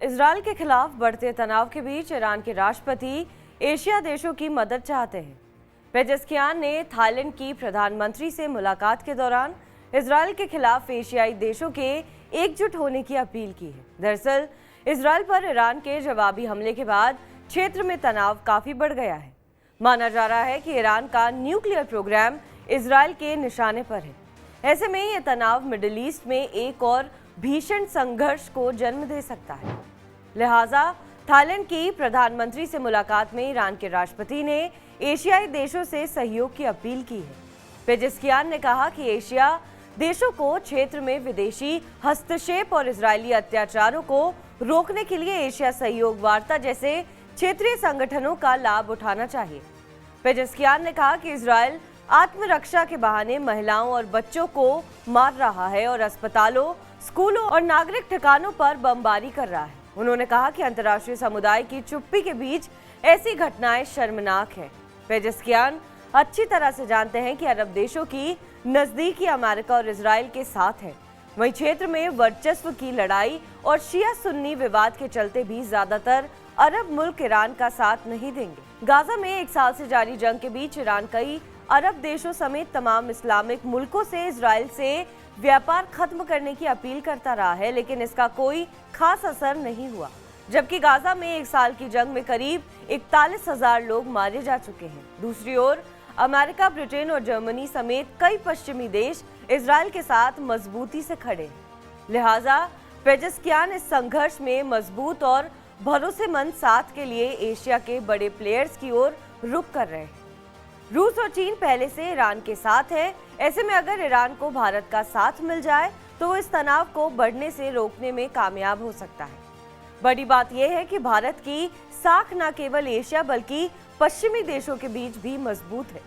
Israel के खिलाफ बढ़ते तनाव के बीच ईरान के राष्ट्रपति एशिया देशों की मदद चाहते हैं। पेजेस्कियान ने थाईलैंड की प्रधानमंत्री से मुलाकात के दौरान इजरायल के खिलाफ एशियाई देशों के एकजुट होने की अपील की है। दरअसल इजरायल पर ईरान के जवाबी हमले के बाद क्षेत्र में तनाव काफी बढ़ गया है। माना जा रहा है कि ईरान का न्यूक्लियर प्रोग्राम इजरायल के निशाने पर है। ऐसे में ये तनाव मिडिल ईस्ट में एक और भीषण संघर्ष को जन्म दे सकता है। लिहाजा थाईलैंड की प्रधानमंत्री से मुलाकात में ईरान के राष्ट्रपति ने एशियाई देशों से सहयोग की अपील की है। पेजेस्कियान ने कहा कि एशिया देशों को क्षेत्र में विदेशी हस्तक्षेप और इजरायली अत्याचारों को रोकने के लिए एशिया सहयोग वार्ता जैसे क्षेत्रीय संगठनों का लाभ उठाना चाहिए। पेजेस्कियान ने कहा कि इजरायल आत्मरक्षा के बहाने महिलाओं और बच्चों को मार रहा है और अस्पतालों, स्कूलों और नागरिक ठिकानों पर बमबारी कर रहा है। उन्होंने कहा कि अंतर्राष्ट्रीय समुदाय की चुप्पी के बीच ऐसी घटनाएं शर्मनाक हैं। पेजेस्कियान अच्छी तरह से जानते हैं कि अरब देशों की नजदीकी अमेरिका और इजरायल के साथ है। वहीं क्षेत्र में वर्चस्व की लड़ाई और शिया सुन्नी विवाद के चलते भी ज्यादातर अरब मुल्क ईरान का साथ नहीं देंगे। गाजा में एक साल से जारी जंग के बीच ईरान कई अरब देशों समेत तमाम इस्लामिक मुल्कों से इजरायल से व्यापार खत्म करने की अपील करता रहा है, लेकिन इसका कोई खास असर नहीं हुआ। जबकि गाजा में एक साल की जंग में करीब 41,000 लोग मारे जा चुके हैं। दूसरी ओर अमेरिका, ब्रिटेन और जर्मनी समेत कई पश्चिमी देश इजरायल के साथ मजबूती से खड़े हैं। लिहाजा पेजेस्कियान इस संघर्ष में मजबूत और भरोसेमंद साथ के लिए एशिया के बड़े प्लेयर्स की ओर रुख कर रहे हैं। रूस और चीन पहले से ईरान के साथ है। ऐसे में अगर ईरान को भारत का साथ मिल जाए तो वो इस तनाव को बढ़ने से रोकने में कामयाब हो सकता है। बड़ी बात यह है कि भारत की साख न केवल एशिया बल्कि पश्चिमी देशों के बीच भी मजबूत है।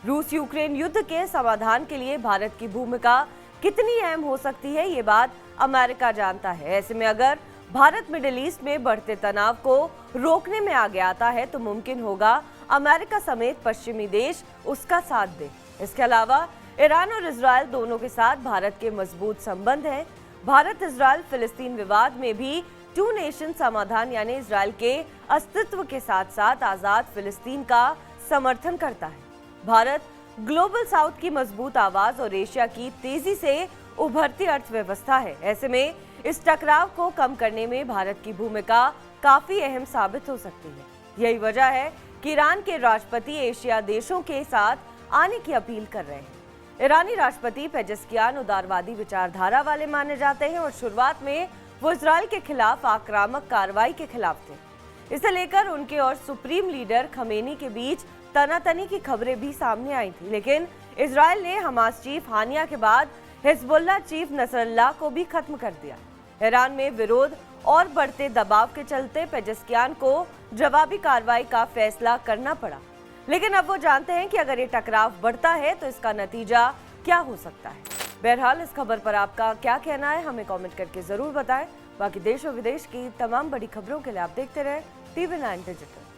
रूस यूक्रेन युद्ध के समाधान के लिए भारत की भूमिका कितनी अहम हो सकती है, ये बात अमेरिका जानता है। ऐसे में अगर भारत मिडिल ईस्ट में बढ़ते तनाव को रोकने में आगे आता है तो मुमकिन होगा अमेरिका समेत पश्चिमी देश उसका साथ दें। इसके अलावा ईरान और इजरायल दोनों के साथ भारत के मजबूत संबंध हैं। भारत इजरायल फिलिस्तीन विवाद में भी टू नेशन समाधान यानी इजरायल के अस्तित्व के साथ साथ आजाद फिलिस्तीन का समर्थन करता है। भारत ग्लोबल साउथ की मजबूत आवाज और एशिया की तेजी से उभरती अर्थव्यवस्था है। ऐसे में इस टकराव को कम करने में भारत की भूमिका काफी अहम साबित हो सकती है। यही वजह है कि ईरान के राष्ट्रपति एशिया देशों के साथ आने की अपील कर रहे हैं। ईरानी राष्ट्रपति पेजेस्कियान उदारवादी विचारधारा वाले माने जाते हैं और शुरुआत में वो इजरायल के खिलाफ आक्रामक कार्रवाई के खिलाफ थे। इसे लेकर उनके और सुप्रीम लीडर खमेनी के बीच तनातनी की खबरें भी सामने आई थी, लेकिन इजरायल ने हमास चीफ हानिया के बाद हिजबुल्लाह चीफ नसरल्लाह को भी खत्म कर दिया। ईरान में विरोध और बढ़ते दबाव के चलते पेजेस्कियान को जवाबी कार्रवाई का फैसला करना पड़ा, लेकिन अब वो जानते हैं कि अगर ये टकराव बढ़ता है तो इसका नतीजा क्या हो सकता है। बहरहाल इस खबर पर आपका क्या कहना है हमें कमेंट करके जरूर बताएं। बाकी देश और विदेश की तमाम बड़ी खबरों के लिए आप देखते रहे TV9 डिजिटल।